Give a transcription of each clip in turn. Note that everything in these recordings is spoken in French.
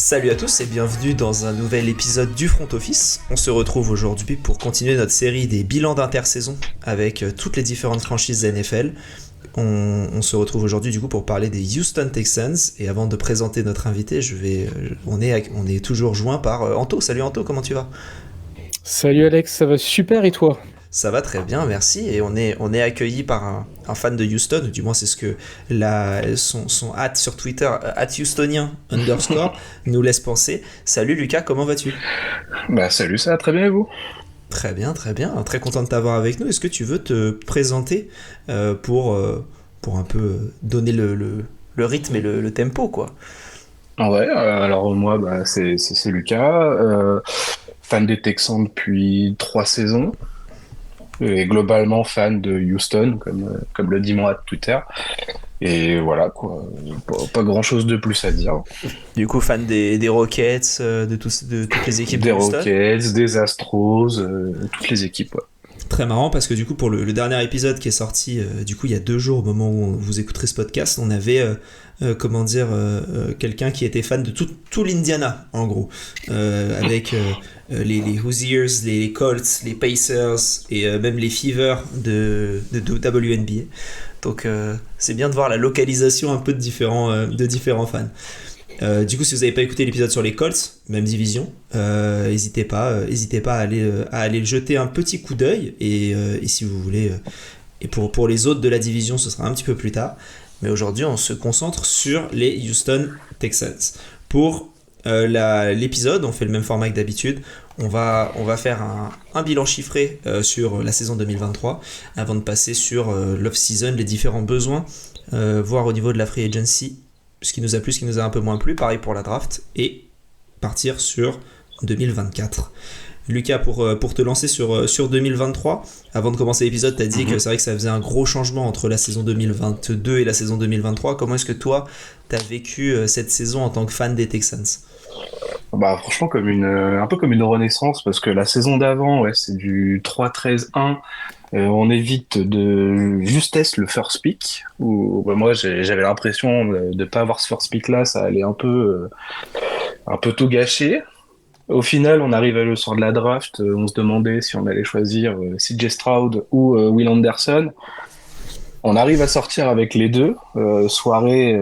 Salut à tous et bienvenue dans un nouvel épisode du Front Office. On se retrouve aujourd'hui pour continuer notre série des bilans d'intersaison avec toutes les différentes franchises NFL. On se retrouve aujourd'hui du coup pour parler des Houston Texans, et avant de présenter notre invité, on est toujours joint par Anto. Salut Anto, comment tu vas ? Salut Alex, ça va super et toi ? Ça va très bien, merci. Et on est accueilli par un fan de Houston, ou du moins c'est ce que son hâte sur Twitter, @houstonien_ nous laisse penser. Salut Lucas, comment vas-tu ? Salut, ça va très bien et vous ? Très bien, très content de t'avoir avec nous. Est-ce que tu veux te présenter pour un peu donner le rythme et le tempo, quoi ? Ouais, alors moi c'est Lucas, fan des Texans depuis 3 saisons. Et globalement fan de Houston, comme le dit mon hâte Twitter. Et voilà, quoi. Pas grand chose de plus à dire. Du coup, fan des Rockets, de toutes les équipes des de Houston. Rockets, des Astros, toutes les équipes, ouais. Très marrant parce que du coup pour le dernier épisode qui est sorti du coup il y a 2 jours au moment où vous écouterez ce podcast, on avait quelqu'un qui était fan de tout l'Indiana en gros, avec les Hoosiers, les Colts, les Pacers et même les Fever de WNBA. Donc c'est bien de voir la localisation un peu de différents fans. Du coup, si vous n'avez pas écouté l'épisode sur les Colts, même division, n'hésitez pas à aller jeter un petit coup d'œil, et si vous voulez, et pour les autres de la division, ce sera un petit peu plus tard. Mais aujourd'hui, on se concentre sur les Houston Texans. Pour l'épisode, on fait le même format que d'habitude. On va faire un bilan chiffré sur la saison 2023 avant de passer sur l'off-season, les différents besoins, voir au niveau de la free agency ce qui nous a plu, ce qui nous a un peu moins plu, pareil pour la draft, et partir sur 2024. Lucas, pour te lancer sur 2023, avant de commencer l'épisode, tu as dit que c'est vrai que ça faisait un gros changement entre la saison 2022 et la saison 2023. Comment est-ce que toi, tu as vécu cette saison en tant que fan des Texans ? Franchement, un peu comme une renaissance, parce que la saison d'avant, ouais, c'est du 3-13-1. On évite de justesse le first pick, où moi j'avais l'impression de pas avoir ce first pick là, ça allait un peu tout gâcher. Au final, on arrive à le soir de la draft, on se demandait si on allait choisir CJ Stroud ou Will Anderson. On arrive à sortir avec les deux, soirée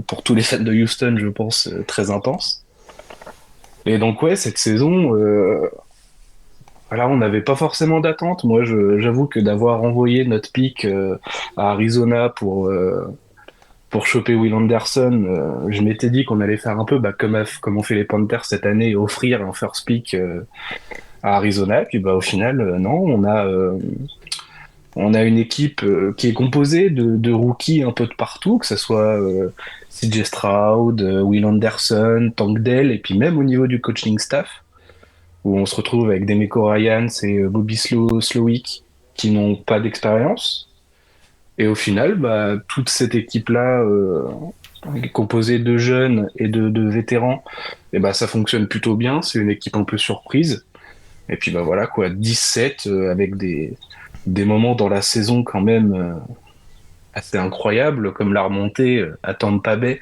pour tous les fans de Houston, je pense, très intense. Et donc ouais, cette saison, voilà, on n'avait pas forcément d'attente. Moi, j'avoue que d'avoir envoyé notre pick à Arizona pour choper Will Anderson, je m'étais dit qu'on allait faire un peu comme ont fait les Panthers cette année, et offrir un first pick à Arizona. Puis au final, non, on a une équipe qui est composée de rookies un peu de partout, que ce soit CJ Stroud, Will Anderson, Tank Dell, et puis même au niveau du coaching staff, où on se retrouve avec Demeco Ryans et Bobby Slowick qui n'ont pas d'expérience. Et au final, toute cette équipe-là, composée de jeunes et de vétérans, ça fonctionne plutôt bien. C'est une équipe un peu surprise. Et puis voilà quoi, 17 avec des moments dans la saison quand même assez incroyables, comme la remontée à Tampa Bay,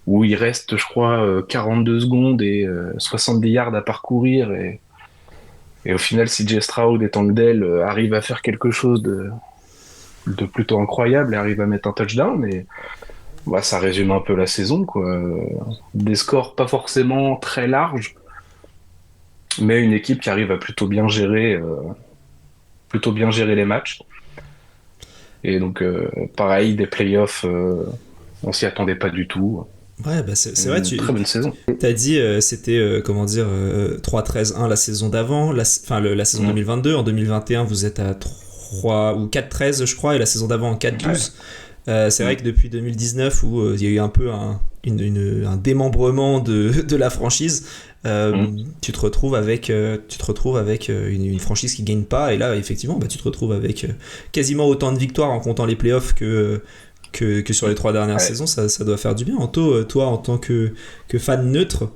où il reste, je crois, 42 secondes et 70 yards à parcourir. Et au final, CJ Stroud et Tank Dell arrivent à faire quelque chose de plutôt incroyable et arrivent à mettre un touchdown. Et ça résume un peu la saison, quoi. Des scores pas forcément très larges, mais une équipe qui arrive à plutôt bien gérer les matchs. Et donc, pareil, des playoffs, on s'y attendait pas du tout. Ouais, c'est vrai, très bonne saison. T'as dit c'était 3-13-1 la saison d'avant, la saison 2022. En 2021, vous êtes à 3 ou 4-13, je crois, et la saison d'avant en 4-12. C'est vrai que depuis 2019, où il y a eu un peu un démembrement de la franchise, tu te retrouves avec une franchise qui gagne pas, et là effectivement tu te retrouves avec quasiment autant de victoires en comptant les playoffs que sur les 3 dernières saisons. Ça doit faire du bien. Anto, toi en tant que fan neutre,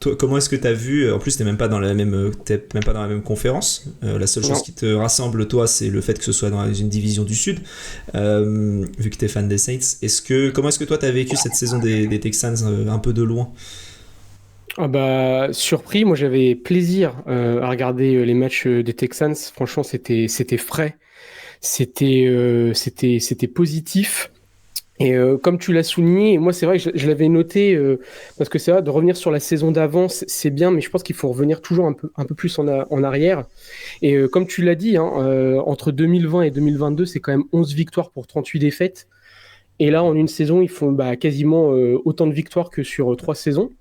toi, comment est-ce que tu as vu, en plus t'es même pas dans la même conférence, la seule chose qui te rassemble toi c'est le fait que ce soit dans une division du Sud, vu que t'es fan des Saints. Comment est-ce que toi t'as vécu cette saison des Texans un peu de loin ? Ah bah, surpris, moi j'avais plaisir à regarder les matchs des Texans. Franchement, c'était frais, c'était positif. Et comme tu l'as souligné, moi c'est vrai que je l'avais noté parce que c'est vrai de revenir sur la saison d'avant, c'est bien, mais je pense qu'il faut revenir toujours un peu plus en arrière. Et comme tu l'as dit, hein, entre 2020 et 2022, c'est quand même 11 victoires pour 38 défaites. Et là, en une saison, ils font quasiment autant de victoires que sur 3 saisons.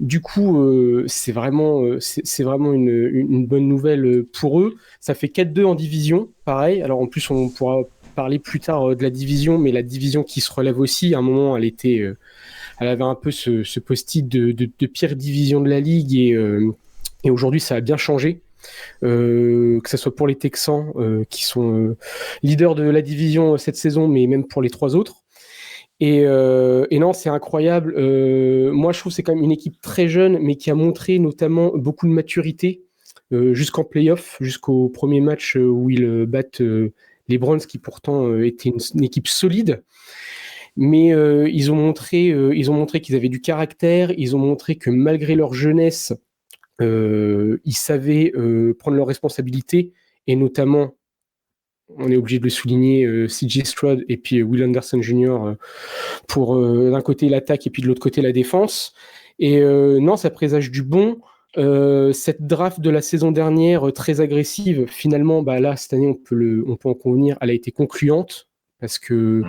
Du coup, c'est vraiment une bonne nouvelle pour eux. Ça fait 4-2 en division, pareil. Alors en plus, on pourra parler plus tard de la division, mais la division qui se relève aussi, à un moment, elle avait un peu ce post-it de pire division de la ligue et aujourd'hui, ça a bien changé. Que ce soit pour les Texans qui sont leaders de la division cette saison, mais même pour les 3 autres. Et non, c'est incroyable. Moi, je trouve que c'est quand même une équipe très jeune, mais qui a montré notamment beaucoup de maturité jusqu'en playoff, jusqu'au premier match où ils battent les Browns, qui pourtant étaient une équipe solide. Mais ils ont montré qu'ils avaient du caractère. Ils ont montré que malgré leur jeunesse, ils savaient prendre leurs responsabilités, et notamment on est obligé de le souligner, CJ Stroud et puis Will Anderson Jr. Pour d'un côté l'attaque et puis de l'autre côté la défense. Et non, ça présage du bon. Cette draft de la saison dernière, très agressive, finalement, là, cette année, on peut en convenir, elle a été concluante parce que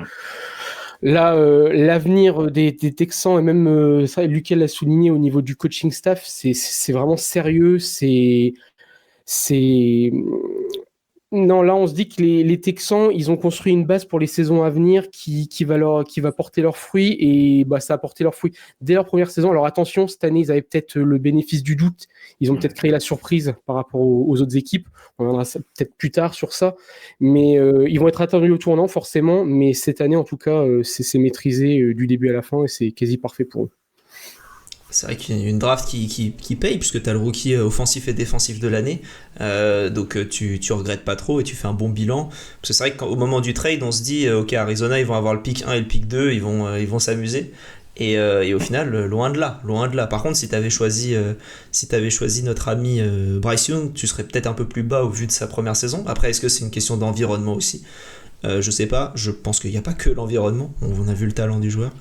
là, l'avenir des Texans, et même ça, Lucas l'a souligné au niveau du coaching staff, c'est vraiment sérieux. C'est Non, là, on se dit que les Texans, ils ont construit une base pour les saisons à venir qui va porter leurs fruits, et ça a porté leurs fruits dès leur première saison. Alors attention, cette année, ils avaient peut-être le bénéfice du doute. Ils ont peut-être créé la surprise par rapport aux autres équipes. On reviendra peut-être plus tard sur ça. Mais ils vont être attendus au tournant, forcément. Mais cette année, en tout cas, c'est maîtrisé du début à la fin, et c'est quasi parfait pour eux. C'est vrai qu'il y a une draft qui paye, puisque tu as le rookie offensif et défensif de l'année. Donc tu regrettes pas trop et tu fais un bon bilan. Parce que c'est vrai qu'au moment du trade, on se dit, ok, Arizona, ils vont avoir le pick 1 et le pick 2, ils vont s'amuser. Et au final, loin de là, loin de là. Par contre, si tu avais choisi notre ami Bryce Young, tu serais peut-être un peu plus bas au vu de sa première saison. Après, est-ce que c'est une question d'environnement aussi? Je sais pas, je pense qu'il n'y a pas que l'environnement. On a vu le talent du joueur.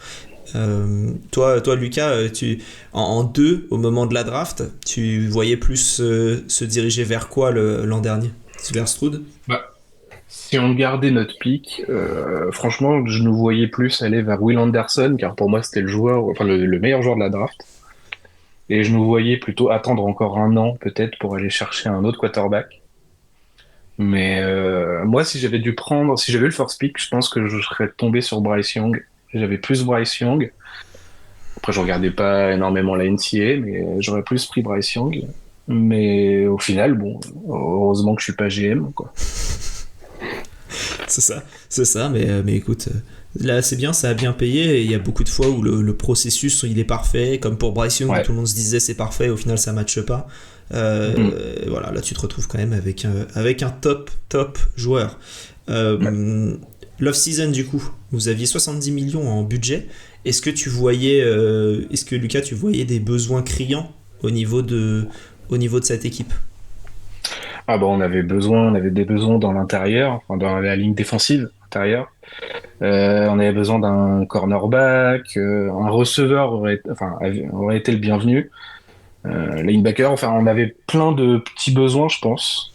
Toi, Lucas, en deux, au moment de la draft, tu voyais plus se diriger vers quoi l'an dernier? Vers Stroud? Bah, si on gardait notre pick, franchement, je nous voyais plus aller vers Will Anderson, car pour moi, c'était le meilleur joueur de la draft. Et je nous voyais plutôt attendre encore un an, peut-être, pour aller chercher un autre quarterback. Mais moi, si j'avais eu le first pick, je pense que je serais tombé sur Bryce Young. J'avais plus Bryce Young. Après, je regardais pas énormément la NCAA, mais j'aurais plus pris Bryce Young. Mais au final, bon, heureusement que je suis pas GM, quoi. C'est ça, mais écoute, là c'est bien, ça a bien payé, et il y a beaucoup de fois où le processus il est parfait, comme pour Bryce Young, où Ouais. tout le monde se disait c'est parfait, au final ça matche pas. Voilà, là tu te retrouves quand même avec un top joueur. L'off-season, du coup, vous aviez 70 millions en budget. Est-ce que Lucas, tu voyais des besoins criants au niveau de cette équipe? Ah bah on avait des besoins dans l'intérieur, enfin, dans la ligne défensive intérieure. On avait besoin d'un cornerback, un receveur aurait été le bienvenu. Linebacker, enfin on avait plein de petits besoins, je pense,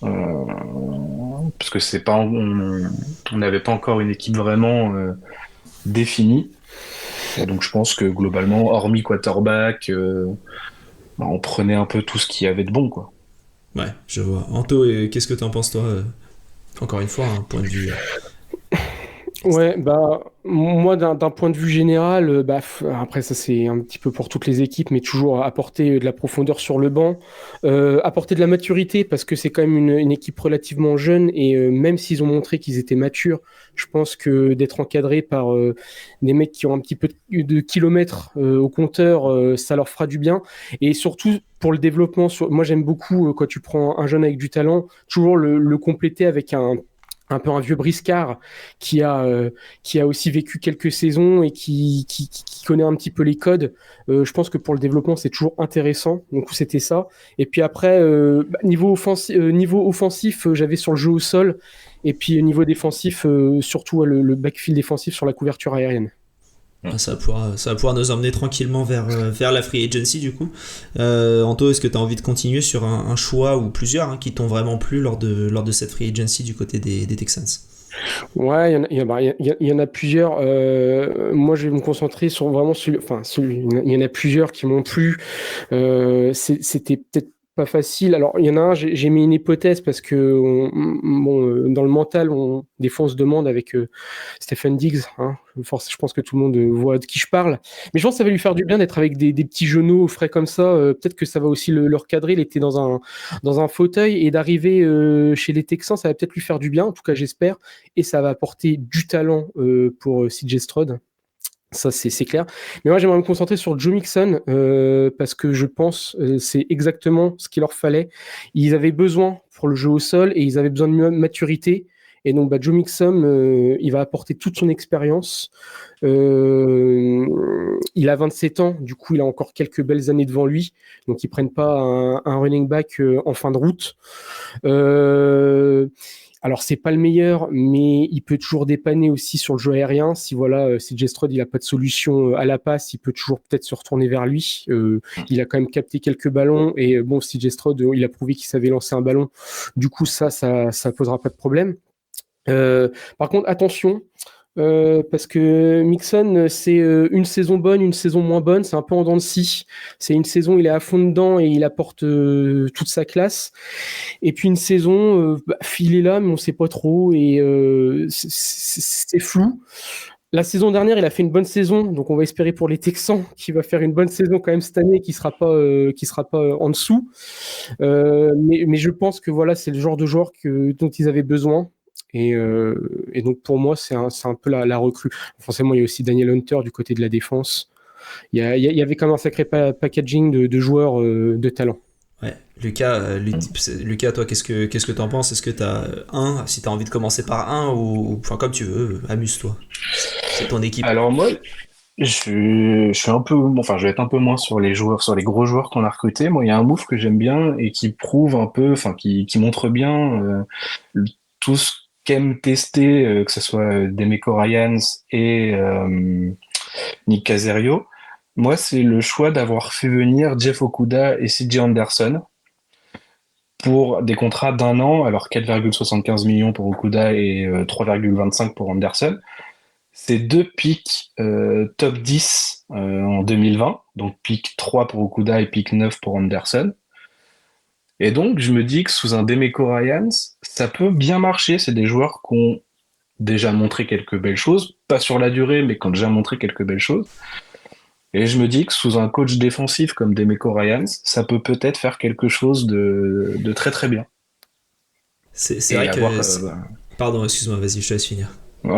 parce que on n'avait pas encore une équipe vraiment définie. Et donc je pense que globalement, hormis quarterback, on prenait un peu tout ce qu'il y avait de bon, quoi. Ouais, je vois. Anto, qu'est-ce que t'en penses, toi? Encore une fois, un point de vue. Ouais, moi d'un point de vue général, après ça c'est un petit peu pour toutes les équipes, mais toujours apporter de la profondeur sur le banc, apporter de la maturité parce que c'est quand même une équipe relativement jeune, et même s'ils ont montré qu'ils étaient matures, je pense que d'être encadré par des mecs qui ont un petit peu de kilomètres au compteur, ça leur fera du bien. Et surtout pour le développement, moi j'aime beaucoup quand tu prends un jeune avec du talent, toujours le compléter avec un peu un vieux briscard qui a aussi vécu quelques saisons et qui connaît un petit peu les codes. Je pense que pour le développement, c'est toujours intéressant. Donc c'était ça. Et puis après, niveau offensif, j'avais sur le jeu au sol. Et puis niveau défensif, surtout le backfield défensif sur la couverture aérienne. Ça va pouvoir nous emmener tranquillement vers la free agency du coup. Anto, est-ce que tu as envie de continuer sur un choix ou plusieurs qui t'ont vraiment plu lors de cette free agency du côté des Texans? Ouais, il y en a plusieurs. Moi, je vais me concentrer sur vraiment il y en a plusieurs qui m'ont plu. C'était peut-être pas facile. Alors, il y en a un, j'ai mis une hypothèse parce que dans le mental, des fois, on se demande avec Stephen Diggs. Je pense que tout le monde voit de qui je parle. Mais je pense que ça va lui faire du bien d'être avec des petits genoux frais comme ça. Peut-être que ça va aussi le recadrer. Il était dans un fauteuil et d'arriver chez les Texans, ça va peut-être lui faire du bien. En tout cas, j'espère. Et ça va apporter du talent pour CJ Stroud. Ça, c'est clair. Mais moi, j'aimerais me concentrer sur Joe Mixon parce que je pense c'est exactement ce qu'il leur fallait. Ils avaient besoin pour le jeu au sol et ils avaient besoin de maturité. Et donc, Joe Mixon, il va apporter toute son expérience. Il a 27 ans, du coup, il a encore quelques belles années devant lui. Donc, ils ne prennent pas un running back en fin de route. Alors, c'est pas le meilleur, mais il peut toujours dépanner aussi sur le jeu aérien. Si CJ Stroud, il a pas de solution à la passe, il peut toujours peut-être se retourner vers lui. Il a quand même capté quelques ballons et CJ Stroud, il a prouvé qu'il savait lancer un ballon. Du coup, ça posera pas de problème. Par contre, attention, parce que Mixon, c'est une saison bonne, une saison moins bonne, c'est un peu en dents de scie. C'est une saison, il est à fond dedans et il apporte toute sa classe. Et puis une saison, il est là, mais on sait pas trop et c'est flou. La saison dernière, il a fait une bonne saison, donc on va espérer pour les Texans qu'il va faire une bonne saison quand même cette année, qui sera pas en dessous. Mais je pense que c'est le genre de joueur dont ils avaient besoin. Et donc pour moi, c'est un peu la recrue. Forcément, il y a aussi Daniel Hunter du côté de la défense. Il y avait quand même un sacré packaging de joueurs de talent. Ouais, Lucas, toi, qu'est-ce que t'en penses? Est-ce que t'as si t'as envie de commencer par un ou enfin comme tu veux, amuse-toi. C'est ton équipe. Alors moi, je suis un peu, enfin, je vais être un peu moins sur les gros joueurs qu'on a recrutés. Moi, il y a un move que j'aime bien et qui prouve un peu, enfin, qui montre bien tout ce qu'aiment tester, que ce soit Demeco Ryans et Nick Caserio. Moi, c'est le choix d'avoir fait venir Jeff Okudah et CJ Anderson pour des contrats d'1 an, alors 4,75 millions pour Okudah et 3,25 pour Anderson. C'est 2 picks top 10 en 2020, donc pick 3 pour Okudah et pick 9 pour Anderson. Et donc, je me dis que sous un Demeco Ryans, ça peut bien marcher. C'est des joueurs qui ont déjà montré quelques belles choses, pas sur la durée, mais qui ont déjà montré quelques belles choses. Et je me dis que sous un coach défensif comme Demeco Ryans, ça peut peut-être faire quelque chose de très très bien. C'est vrai que... Pardon, excuse-moi, vas-y, je te laisse finir.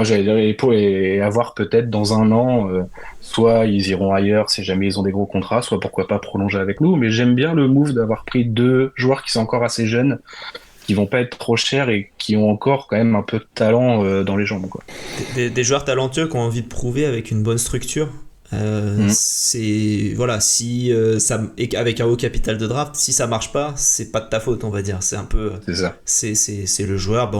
J'allais dire, et avoir peut-être dans 1 an, soit ils iront ailleurs si jamais ils ont des gros contrats, soit pourquoi pas prolonger avec nous. Mais j'aime bien le move d'avoir pris 2 joueurs qui sont encore assez jeunes, qui vont pas être trop chers et qui ont encore quand même un peu de talent dans les jambes, quoi. Des joueurs talentueux qui ont envie de prouver avec une bonne structure. C'est si ça avec un haut capital de draft, si ça marche pas, c'est pas de ta faute, on va dire. C'est un peu, c'est ça. C'est le joueur.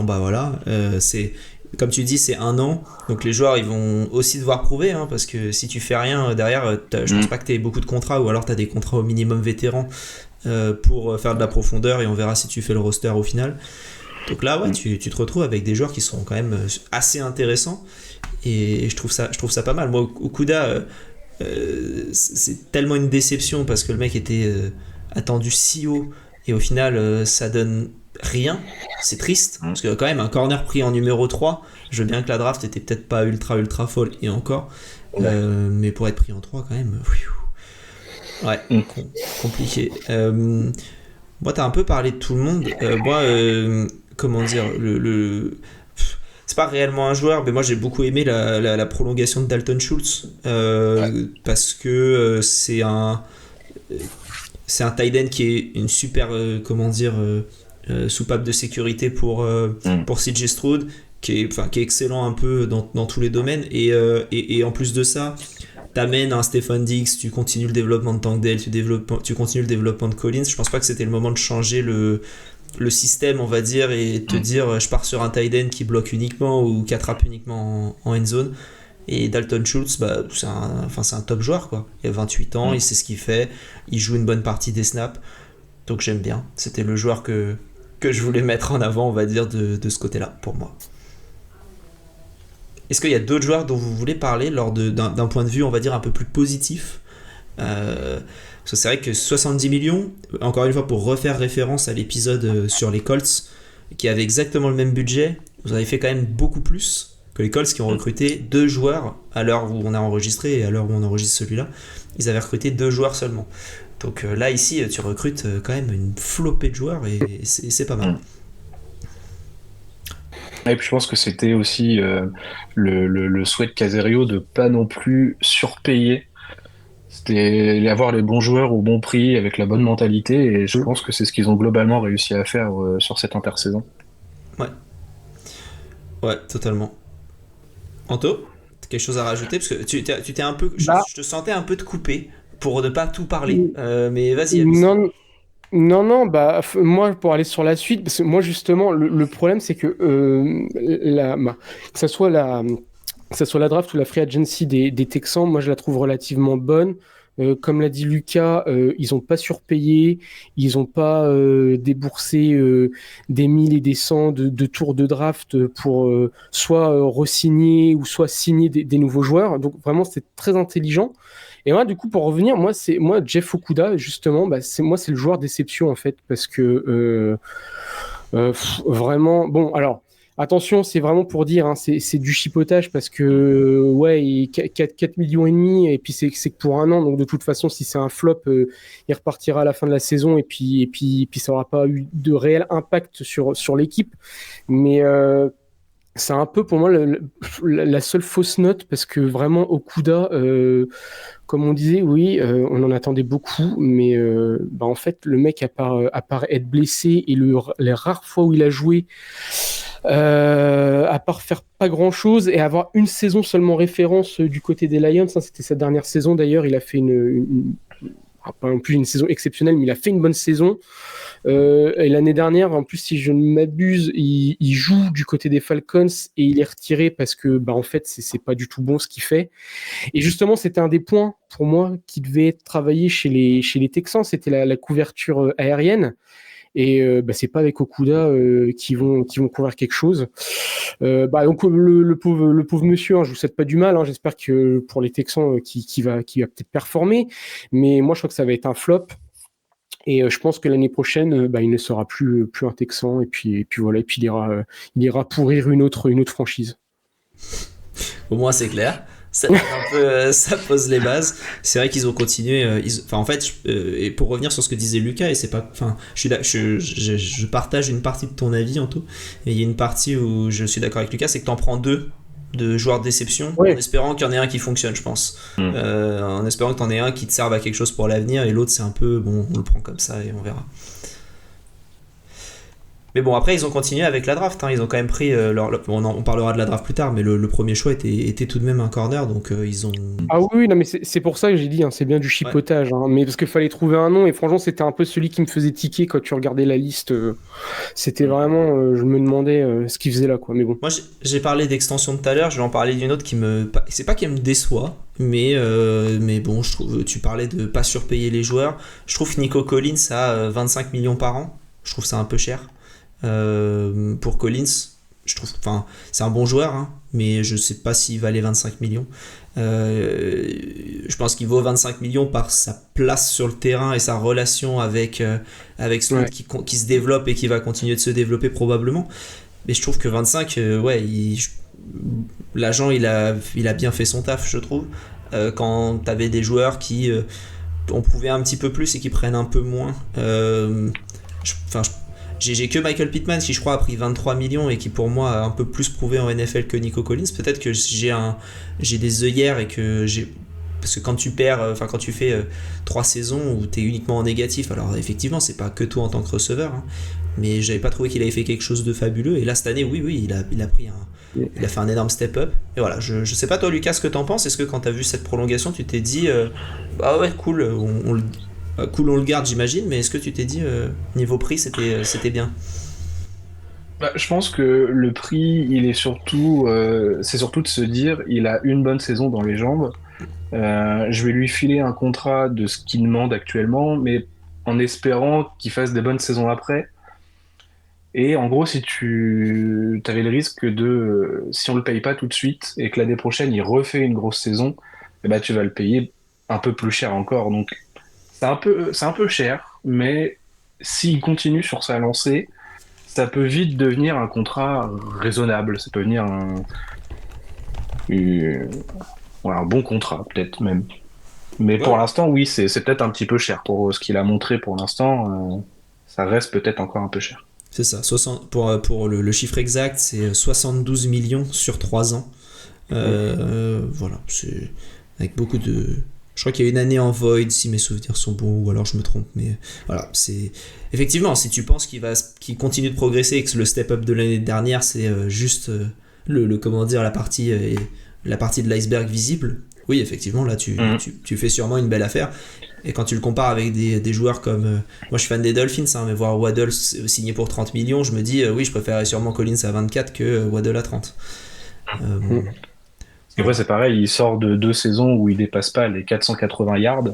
C'est comme tu dis, c'est 1 an, donc les joueurs ils vont aussi devoir prouver, parce que si tu fais rien derrière, je pense pas que tu aies beaucoup de contrats, ou alors tu as des contrats au minimum vétérans pour faire de la profondeur, et on verra si tu fais le roster au final. Donc là, tu te retrouves avec des joueurs qui sont quand même assez intéressants, et je trouve ça pas mal. Moi, Okudah, c'est tellement une déception parce que le mec était attendu si haut, et au final, ça donne rien. C'est triste parce que quand même un corner pris en numéro 3, je veux bien que la draft était peut-être pas ultra folle, et encore mais pour être pris en 3 quand même, compliqué. Moi, t'as un peu parlé de tout le monde. Comment dire, c'est pas réellement un joueur, mais moi j'ai beaucoup aimé la prolongation de Dalton Schultz, parce que c'est un tight end qui est une super soupape de sécurité pour CJ Stroud, qui est excellent un peu dans tous les domaines. Et en plus de ça, t'amènes un Stefon Diggs, tu continues le développement de Tank Dell, tu continues le développement de Collins. Je pense pas que c'était le moment de changer le système, on va dire, et te dire je pars sur un tight end qui bloque uniquement ou qui attrape uniquement en end zone. Et Dalton Schultz, c'est un top joueur, quoi. Il a 28 ans, il sait ce qu'il fait, il joue une bonne partie des snaps, donc j'aime bien. C'était le joueur que je voulais mettre en avant, on va dire, de ce côté-là, pour moi. Est-ce qu'il y a d'autres joueurs dont vous voulez parler d'un point de vue, on va dire, un peu plus positif? Parce que c'est vrai que 70 millions, encore une fois, pour refaire référence à l'épisode sur les Colts, qui avait exactement le même budget, vous avez fait quand même beaucoup plus que les Colts qui ont recruté 2 joueurs à l'heure où on a enregistré et à l'heure où on enregistre celui-là. Ils avaient recruté 2 joueurs seulement. Donc là, ici, tu recrutes quand même une flopée de joueurs et c'est pas mal. Et puis je pense que c'était aussi le souhait de Caserio de pas non plus surpayer. C'était avoir les bons joueurs au bon prix avec la bonne mentalité, et je pense que c'est ce qu'ils ont globalement réussi à faire sur cette intersaison. Ouais, totalement. Anto, t'as quelque chose à rajouter? Parce que tu t'es un peu, je te sentais un peu te couper pour ne pas tout parler, mais vas-y. Non, moi, pour aller sur la suite, parce que moi, justement, le problème, c'est que que ça soit la draft ou la free agency des Texans, moi, je la trouve relativement bonne. Comme l'a dit Lucas, ils n'ont pas surpayé, ils n'ont pas déboursé des 1000 et des 100 de tours de draft pour soit re-signer ou soit signer des nouveaux joueurs. Donc, vraiment, c'est très intelligent. Et moi, du coup, pour revenir, moi, Jeff Okudah, justement, c'est le joueur déception, en fait, parce que vraiment, bon, alors, attention, c'est vraiment pour dire, hein, c'est du chipotage, parce que, ouais, 4 millions et demi, et puis c'est que pour un an, donc de toute façon, si c'est un flop, il repartira à la fin de la saison, et puis ça n'aura pas eu de réel impact sur l'équipe. Mais c'est un peu pour moi la seule fausse note, parce que vraiment Okudah, comme on disait, oui, on en attendait beaucoup, mais en fait le mec, à part être blessé et les rares fois où il a joué, à part faire pas grand chose et avoir une saison seulement référence du côté des Lions, hein, c'était sa dernière saison d'ailleurs, il a fait pas non plus une saison exceptionnelle, mais il a fait une bonne saison. Et l'année dernière, en plus, si je ne m'abuse, il joue du côté des Falcons et il est retiré parce que, en fait, c'est pas du tout bon ce qu'il fait. Et justement, c'était un des points pour moi qui devait être travaillé chez les Texans, c'était la couverture aérienne. Et c'est pas avec Okudah qui vont couvrir quelque chose. Donc le pauvre monsieur, hein, je vous souhaite pas du mal, hein, j'espère que pour les Texans qui va peut-être performer, mais moi je crois que ça va être un flop. Et je pense que l'année prochaine, il ne sera plus un Texan, et puis voilà, et puis il ira pourrir une autre franchise. Au moins c'est clair. Ça pose les bases. C'est vrai qu'ils ont continué. Et pour revenir sur ce que disait Lucas, et c'est pas, je partage une partie de ton avis, Anto. Et il y a une partie où je suis d'accord avec Lucas, c'est que t'en prends 2 de joueurs de déception, en espérant qu'il y en ait un qui fonctionne, je pense. En espérant que t'en aies un qui te serve à quelque chose pour l'avenir, et l'autre c'est un peu bon, on le prend comme ça et on verra. Mais bon, après ils ont continué avec la draft, hein. Ils ont quand même pris on parlera de la draft plus tard, mais le premier choix était tout de même un corner, donc ils ont... Ah oui, non, mais c'est pour ça que j'ai dit, hein, c'est bien du chipotage, hein, mais parce qu'il fallait trouver un nom, et franchement c'était un peu celui qui me faisait tiquer quand tu regardais la liste. C'était vraiment, je me demandais ce qu'il faisait là, quoi. Mais bon. Moi j'ai parlé d'extension tout à l'heure, je vais en parler d'une autre c'est pas qu'elle me déçoit, mais bon, je trouve, tu parlais de pas surpayer les joueurs. Je trouve que Nico Collins a 25 millions par an, je trouve ça un peu cher. Pour Collins, je trouve, c'est un bon joueur, hein, mais je sais pas s'il valait 25 millions. Je pense qu'il vaut 25 millions par sa place sur le terrain et sa relation avec Stroud qui se développe et qui va continuer de se développer probablement. Mais je trouve que 25, l'agent il a bien fait son taf, je trouve. Quand t'avais des joueurs qui ont prouvé un petit peu plus et qui prennent un peu moins. J'ai que Michael Pittman qui je crois a pris 23 millions et qui pour moi a un peu plus prouvé en NFL que Nico Collins. Peut-être que j'ai des œillères et que parce que quand tu quand tu fais 3 saisons où t'es uniquement en négatif, alors effectivement c'est pas que toi en tant que receveur, hein, mais j'avais pas trouvé qu'il avait fait quelque chose de fabuleux. Et là, cette année, oui, il a fait un énorme step-up. Et voilà, je sais pas toi, Lucas, ce que t'en penses. Est-ce que quand t'as vu cette prolongation, tu t'es dit, bah ouais, cool, on le garde, j'imagine, mais est-ce que tu t'es dit, niveau prix, c'était bien? Bah, je pense que le prix, il est surtout, c'est surtout de se dire, il a une bonne saison dans les jambes. Je vais lui filer un contrat de ce qu'il demande actuellement, mais en espérant qu'il fasse des bonnes saisons après. Et en gros, si tu avais le risque si on le paye pas tout de suite et que l'année prochaine il refait une grosse saison, eh ben, tu vas le payer un peu plus cher encore. Donc c'est un peu cher, mais s'il continue sur sa lancée, ça peut vite devenir un contrat raisonnable. Ça peut devenir euh, ouais, un bon contrat, peut-être même. Mais pour Ouais, l'instant, oui, c'est peut-être un petit peu cher pour ce qu'il a montré pour l'instant. Ça reste peut-être encore un peu cher. c'est ça. Pour le chiffre exact, c'est 72 millions sur 3 ans. Voilà, c'est avec beaucoup de. Je crois qu'il y a une année en void, si mes souvenirs sont bons, ou alors je me trompe, mais voilà, c'est. Effectivement, si tu penses qu'il continue de progresser et que le step-up de l'année dernière, c'est juste comment dire, la partie de l'iceberg visible, oui, effectivement, là, Mhm. tu fais sûrement une belle affaire. Et quand tu le compares avec des joueurs comme. Moi, je suis fan des Dolphins, hein, mais voir Waddle signé pour 30 millions, je me dis, oui, je préférerais sûrement Collins à 24 que Waddle à 30. Euh, Et après, voilà. c'est pareil, il sort de 2 saisons où il dépasse pas les 480 yards.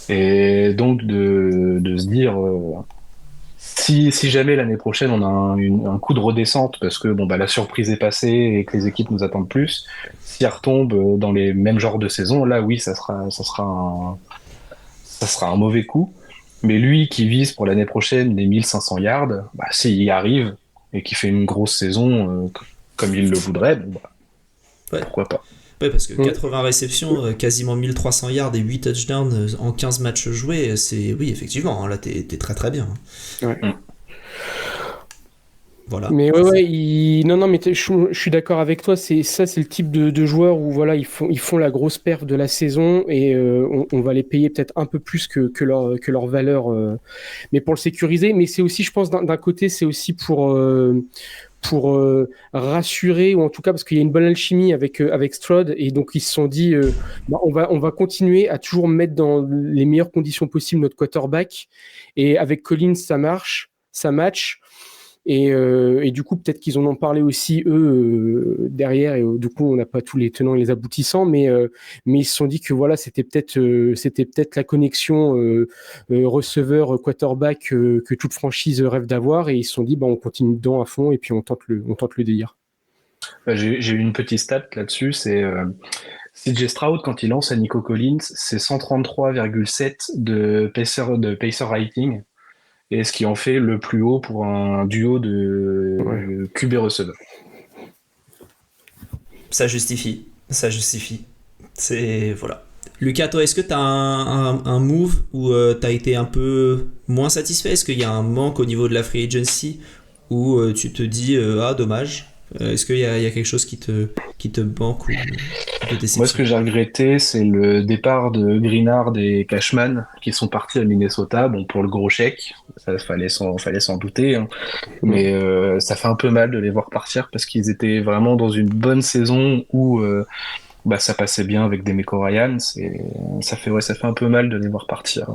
Et donc, de se dire, si jamais l'année prochaine on a un coup de redescente, parce que bon, bah, la surprise est passée et que les équipes nous attendent plus, si elle retombe dans les mêmes genres de saisons, là, oui, ça sera un mauvais coup. Mais lui qui vise pour l'année prochaine les 1500 yards, bah, s'il y arrive et qu'il fait une grosse saison comme il le voudrait, bon, bah, Ouais. pourquoi pas. Ouais, parce que Mm. 80 réceptions, quasiment 1300 yards et 8 touchdowns en 15 matchs joués, c'est. Oui, effectivement, hein, là, t'es très très bien. Ouais. Mm. Voilà. Mais ouais, non, non, mais je suis d'accord avec toi. C'est le type de joueur où voilà, ils font la grosse perf de la saison et on va les payer peut-être un peu plus que leur valeur, mais pour le sécuriser. Mais c'est aussi, je pense, d'un côté, c'est aussi pour rassurer, ou en tout cas parce qu'il y a une bonne alchimie avec Stroud, et donc ils se sont dit, bah, on va continuer à toujours mettre dans les meilleures conditions possibles notre quarterback, et avec Collins, ça marche, ça match. Et du coup, peut-être qu'ils en ont parlé aussi, eux, derrière, et du coup, on n'a pas tous les tenants et les aboutissants, mais ils se sont dit que voilà, c'était peut-être la connexion receveur-quarterback que toute franchise rêve d'avoir, et ils se sont dit, bah, on continue dedans à fond, et puis on tente le délire. Bah, j'ai eu une petite stat là-dessus, c'est CJ Stroud, quand il lance à Nico Collins, c'est 133,7 de pacer rating, et ce qui en fait le plus haut pour un duo Ouais. de QB receveur. Ça justifie. Ça justifie. C'est. Voilà. Lucas, toi, est-ce que t'as un move où t'as été un peu moins satisfait? Est-ce qu'il y a un manque au niveau de la free agency où tu te dis, ah, dommage? Est-ce qu'il y a quelque chose qui te manque ou qui te Moi, ce déceptionne? que j'ai regretté, c'est le départ de Greenard et Cashman, qui sont partis à Minnesota, bon, pour le gros chèque. Ça fallait s'en douter, hein. Mais ça fait un peu mal de les voir partir parce qu'ils étaient vraiment dans une bonne saison où bah, ça passait bien avec des Demeco Ryans, et ça fait un peu mal de les voir partir.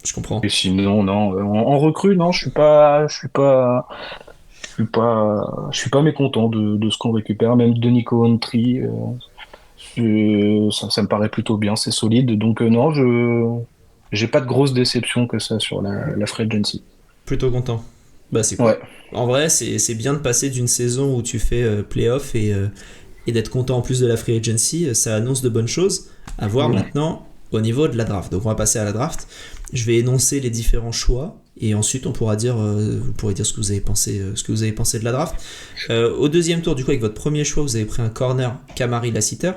Je comprends. Et sinon, non, en recrue, non, je suis pas mécontent de ce qu'on récupère, même de Nico Huntry. Ça me paraît plutôt bien, c'est solide. Donc non, j'ai pas de grosse déception que ça sur la free agency. Plutôt content. Bah, c'est cool. Ouais. En vrai, c'est bien de passer d'une saison où tu fais playoff et d'être content en plus de la free agency. Ça annonce de bonnes choses. À voir Mm. maintenant au niveau de la draft. Donc, on va passer à la draft. Je vais énoncer les différents choix et ensuite on pourra dire, vous pourrez dire ce que vous avez pensé, de la draft. Au deuxième tour, du coup, avec votre premier choix, vous avez pris un corner, Kamari Lassiter.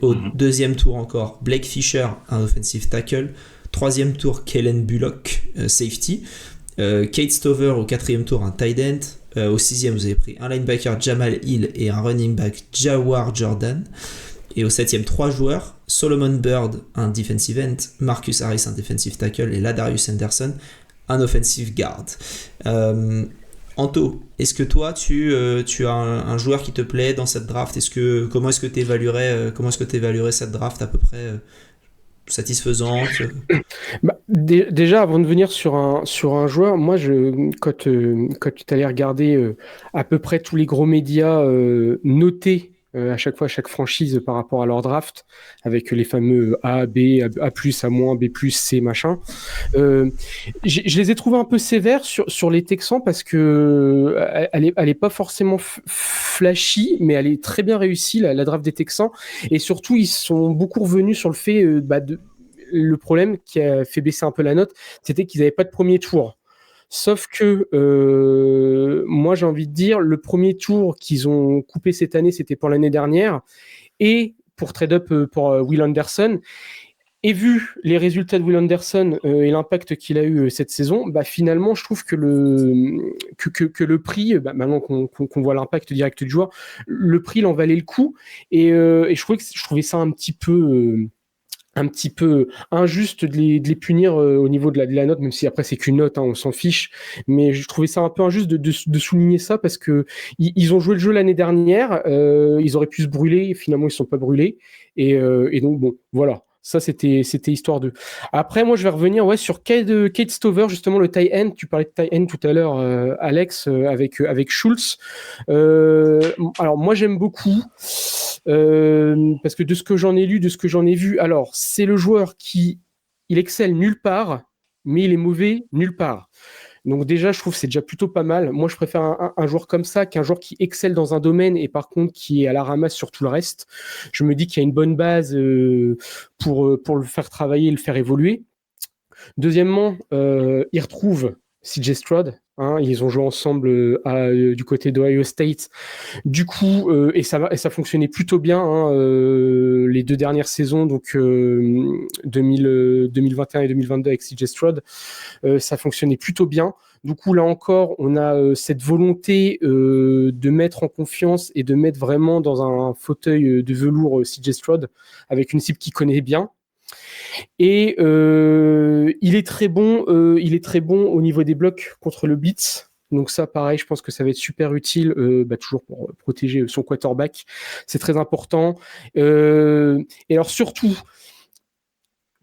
Au Mhm. deuxième tour encore, Blake Fisher, un offensive tackle. Troisième tour, Kellen Bullock, safety. Kate Stover au quatrième tour, un tight end. Au sixième, vous avez pris un linebacker, Jamal Hill, et un running back, Jawar Jordan. Et au septième, trois joueurs, Solomon Byrd, un defensive end, Marcus Harris, un defensive tackle, et Ladarius Henderson, un offensive guard. Anto, est-ce que toi tu as un joueur qui te plaît dans cette draft? Comment est-ce que tu évaluerais cette draft à peu près satisfaisante? Déjà, avant de venir sur un joueur, moi, quand tu allais regarder à peu près tous les gros médias notés à chaque fois, chaque franchise par rapport à leur draft, avec les fameux A, B, A+, A-, B+, C, machin, je les ai trouvés un peu sévères sur les Texans parce que elle est pas forcément flashy, mais elle est très bien réussie, la draft des Texans. Et surtout, ils sont beaucoup revenus sur le fait le problème qui a fait baisser un peu la note, c'était qu'ils n'avaient pas de premier tour. Sauf que moi, j'ai envie de dire, le premier tour qu'ils ont coupé cette année, c'était pour l'année dernière, et pour trade-up pour Will Anderson. Et vu les résultats de Will Anderson et l'impact qu'il a eu cette saison, finalement, je trouve que le prix, maintenant qu'on voit l'impact direct du joueur, le prix, il en valait le coup. Et je trouvais ça un petit peu injuste de les punir au niveau de la note, même si après c'est qu'une note, on s'en fiche, mais je trouvais ça un peu injuste de souligner ça parce que ils ont joué le jeu l'année dernière, ils auraient pu se brûler, et finalement ils ne sont pas brûlés, et donc bon, voilà. Ça, c'était histoire de. Après, moi, je vais revenir sur Cade Stover, justement, le tight end. Tu parlais de tight end tout à l'heure, Alex, avec Schultz. Alors, moi, j'aime beaucoup parce que de ce que j'en ai lu, de ce que j'en ai vu, alors, c'est le joueur il excelle nulle part, mais il est mauvais nulle part. Donc déjà, je trouve que c'est déjà plutôt pas mal. Moi, je préfère un joueur comme ça qu'un joueur qui excelle dans un domaine et par contre qui est à la ramasse sur tout le reste. Je me dis qu'il y a une bonne base pour le faire travailler et le faire évoluer. Deuxièmement, il retrouve CJ Stroud. Ils ont joué ensemble du côté d'Ohio State. Du coup, et ça fonctionnait plutôt bien les 2 dernières saisons, donc 2021 et 2022 avec CJ Stroud, ça fonctionnait plutôt bien. Du coup, là encore, on a cette volonté de mettre en confiance et de mettre vraiment dans un fauteuil de velours CJ Stroud avec une cible qu'il connaît bien. Et il est très bon au niveau des blocs contre le blitz. Donc ça, pareil, je pense que ça va être super utile, toujours pour protéger son quarterback. C'est très important. Et alors surtout,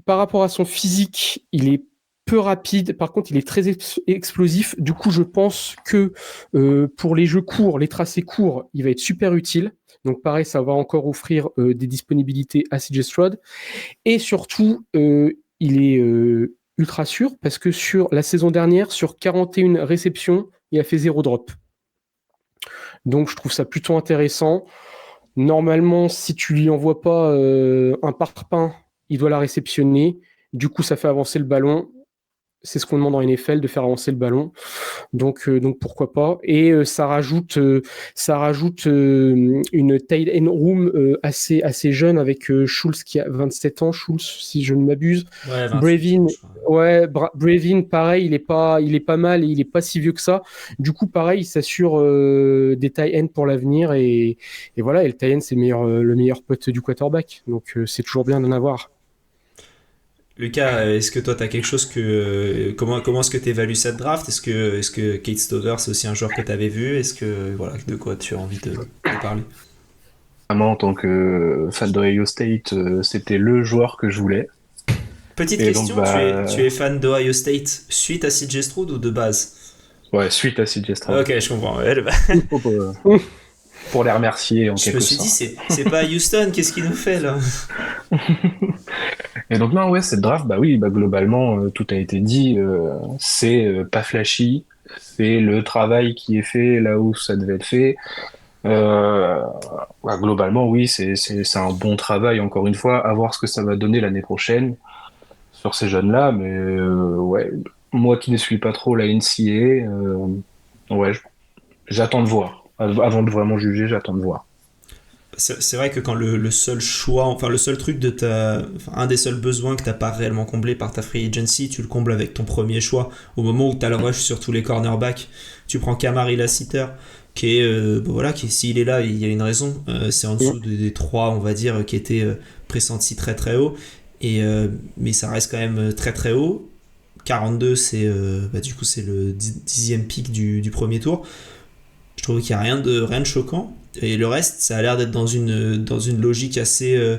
par rapport à son physique, il est peu rapide. Par contre, il est très explosif. Du coup, je pense que pour les jeux courts, les tracés courts, il va être super utile. Donc pareil, ça va encore offrir des disponibilités à CJ Stroud. Et surtout, il est ultra sûr parce que sur la saison dernière, sur 41 réceptions, il a fait 0 drop. Donc je trouve ça plutôt intéressant. Normalement, si tu lui envoies pas un parpaing, il doit la réceptionner. Du coup, ça fait avancer le ballon. C'est ce qu'on demande en NFL, de faire avancer le ballon. Donc pourquoi pas. Et ça rajoute une tight end room assez jeune avec Schultz qui a 27 ans, Schultz si je ne m'abuse. Ouais, Bravin, pareil, il est pas mal et il est pas si vieux que ça. Du coup, pareil, il s'assure des tight ends pour l'avenir et voilà. Et le tight end, c'est le meilleur pote du quarterback. Donc c'est toujours bien d'en avoir. Lucas, est-ce que toi tu as quelque chose comment est-ce que tu évalues cette draft? Est-ce que Cade Stover c'est aussi un joueur que tu avais vu? Est-ce que de quoi tu as envie de parler? Vraiment, en tant que fan d'Ohio State, c'était le joueur que je voulais. Petite question, donc, tu es fan d'Ohio State suite à CJ Stroud ou de base? Ouais, suite à CJ Stroud. Ok, je comprends. Ouais, pour les remercier en quelque sorte. Je me suis dit, c'est pas Houston, qu'est-ce qu'il nous fait là? Et donc non, cette draft, globalement, tout a été dit, c'est pas flashy, c'est le travail qui est fait là où ça devait être fait. Globalement, oui, c'est un bon travail, encore une fois, à voir ce que ça va donner l'année prochaine sur ces jeunes-là, mais moi qui ne suis pas trop la NCAA, j'attends de voir. Avant de vraiment juger, j'attends de voir. C'est vrai que quand le seul choix, le seul truc un des seuls besoins que t'as pas réellement comblé par ta free agency, tu le combles avec ton premier choix. Au moment où t'as le rush sur tous les cornerbacks, tu prends Kamari Lassiter, qui est, s'il est là, il y a une raison. C'est en dessous des 3, on va dire, qui étaient pressentis très très haut. Mais ça reste quand même très très haut. 42, du coup, c'est le 10e pick du premier tour. Je trouve qu'il n'y a rien de choquant. Et le reste, ça a l'air d'être dans une logique assez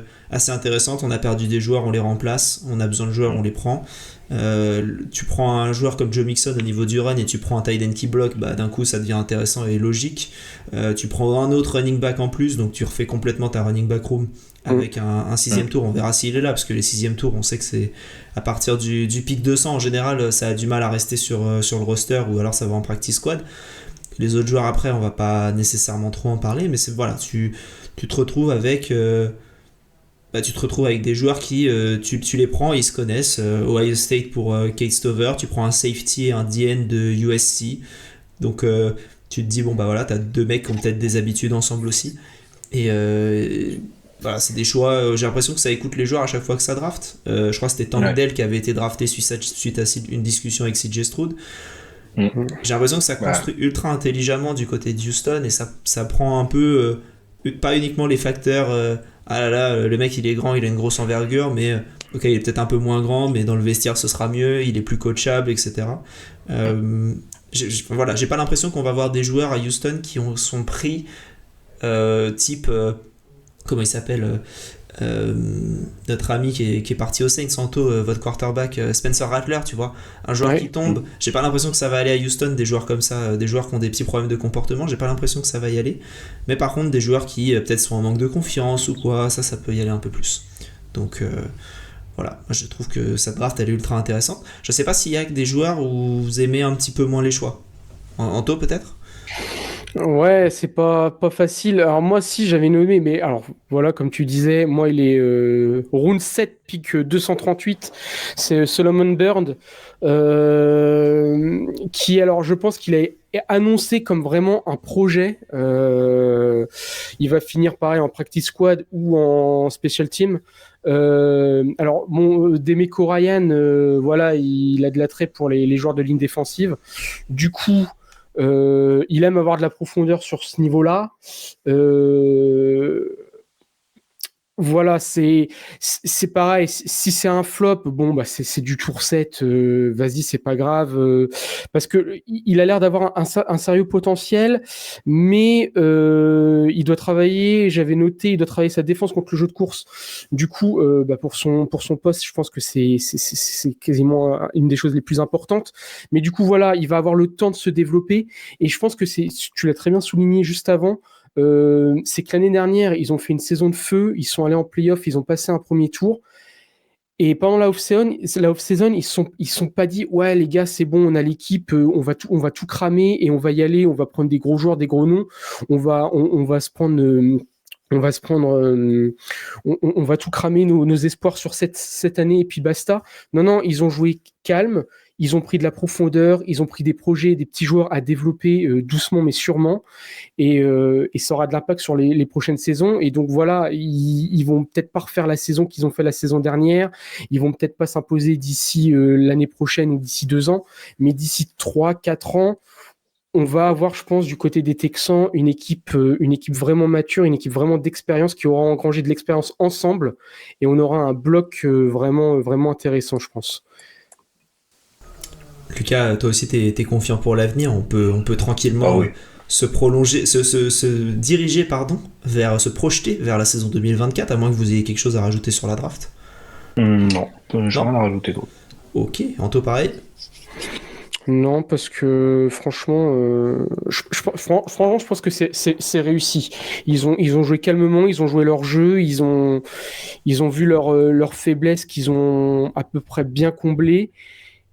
intéressante. On a perdu des joueurs, on les remplace. On a besoin de joueurs, on les prend. Tu prends un joueur comme Joe Mixon au niveau du run et tu prends un tight end qui bloque, d'un coup ça devient intéressant et logique. Tu prends un autre running back en plus, donc tu refais complètement ta running back room avec un 6e tour. On verra s'il est là, parce que les 6e tours, on sait que c'est à partir du pick 200 en général, ça a du mal à rester sur le roster, ou alors ça va en practice squad. Les autres joueurs après, on va pas nécessairement trop en parler, mais tu te retrouves avec des joueurs qui, tu les prends, ils se connaissent. Ohio State pour Kate Stover, tu prends un safety et un DN de USC. Donc tu te dis, t'as deux mecs qui ont peut-être des habitudes ensemble aussi. Et c'est des choix, j'ai l'impression que ça écoute les joueurs à chaque fois que ça draft. Je crois que c'était Tank Dell qui avait été drafté suite à une discussion avec CJ Stroud. J'ai l'impression que ça construit ultra intelligemment du côté de Houston, et ça prend un peu, pas uniquement les facteurs... le mec il est grand, il a une grosse envergure, mais ok, il est peut-être un peu moins grand, mais dans le vestiaire ce sera mieux, il est plus coachable, etc. J'ai pas l'impression qu'on va voir des joueurs à Houston qui sont pris type comment il s'appelle, notre ami qui est parti au Saints, Santo, votre quarterback, Spencer Rattler, tu vois, un joueur qui tombe. J'ai pas l'impression que ça va aller à Houston, des joueurs comme ça, des joueurs qui ont des petits problèmes de comportement, j'ai pas l'impression que ça va y aller. Mais par contre, des joueurs qui peut-être sont en manque de confiance ou quoi, ça peut y aller un peu plus. Donc moi je trouve que cette draft elle est ultra intéressante. Je sais pas s'il y a des joueurs où vous aimez un petit peu moins les choix. Anto peut-être. Ouais, c'est pas facile. Alors moi, si j'avais nommé, mais alors voilà, comme tu disais, moi il est round 7, pick 238, c'est Solomon Byrd, qui, alors je pense qu'il a annoncé comme vraiment un projet. Il va finir pareil en practice squad ou en special team. Alors bon, Demeco Ryan, voilà, il a de l'attrait pour les joueurs de ligne défensive. Du coup, il aime avoir de la profondeur sur ce niveau-là. Voilà, c'est pareil. Si c'est un flop, c'est du tour 7. Vas-y, c'est pas grave. Parce que il a l'air d'avoir un sérieux potentiel, mais il doit travailler. J'avais noté, il doit travailler sa défense contre le jeu de course. Du coup, pour son poste, je pense que c'est quasiment une des choses les plus importantes. Mais du coup, voilà, il va avoir le temps de se développer. Et je pense que tu l'as très bien souligné juste avant. C'est que l'année dernière, ils ont fait une saison de feu, ils sont allés en play-off, ils ont passé un premier tour. Et pendant la off-season, ils sont pas dit, ouais les gars, c'est bon, on a l'équipe, on va tout cramer et on va y aller, on va prendre des gros joueurs, des gros noms, on va se prendre. On va tout cramer nos espoirs sur cette année et puis basta. Non, ils ont joué calme, ils ont pris de la profondeur, ils ont pris des projets, des petits joueurs à développer doucement mais sûrement, et ça aura de l'impact sur les prochaines saisons. Et donc voilà, ils vont peut-être pas refaire la saison qu'ils ont fait la saison dernière, ils vont peut-être pas s'imposer d'ici l'année prochaine ou d'ici 2 ans, mais d'ici 3-4 ans, on va avoir, je pense, du côté des Texans, une équipe vraiment mature, une équipe vraiment d'expérience qui aura engrangé de l'expérience ensemble, et on aura un bloc vraiment, vraiment intéressant, je pense. Lucas, toi aussi, t'es confiant pour l'avenir. On peut tranquillement se projeter vers la saison 2024, à moins que vous ayez quelque chose à rajouter sur la draft. Non, j'ai rien à rajouter d'autre. Ok, Anto, pareil. Non, parce que franchement, je pense que c'est réussi. Ils ont joué calmement, ils ont joué leur jeu, ils ont vu leurs faiblesses qu'ils ont à peu près bien comblées,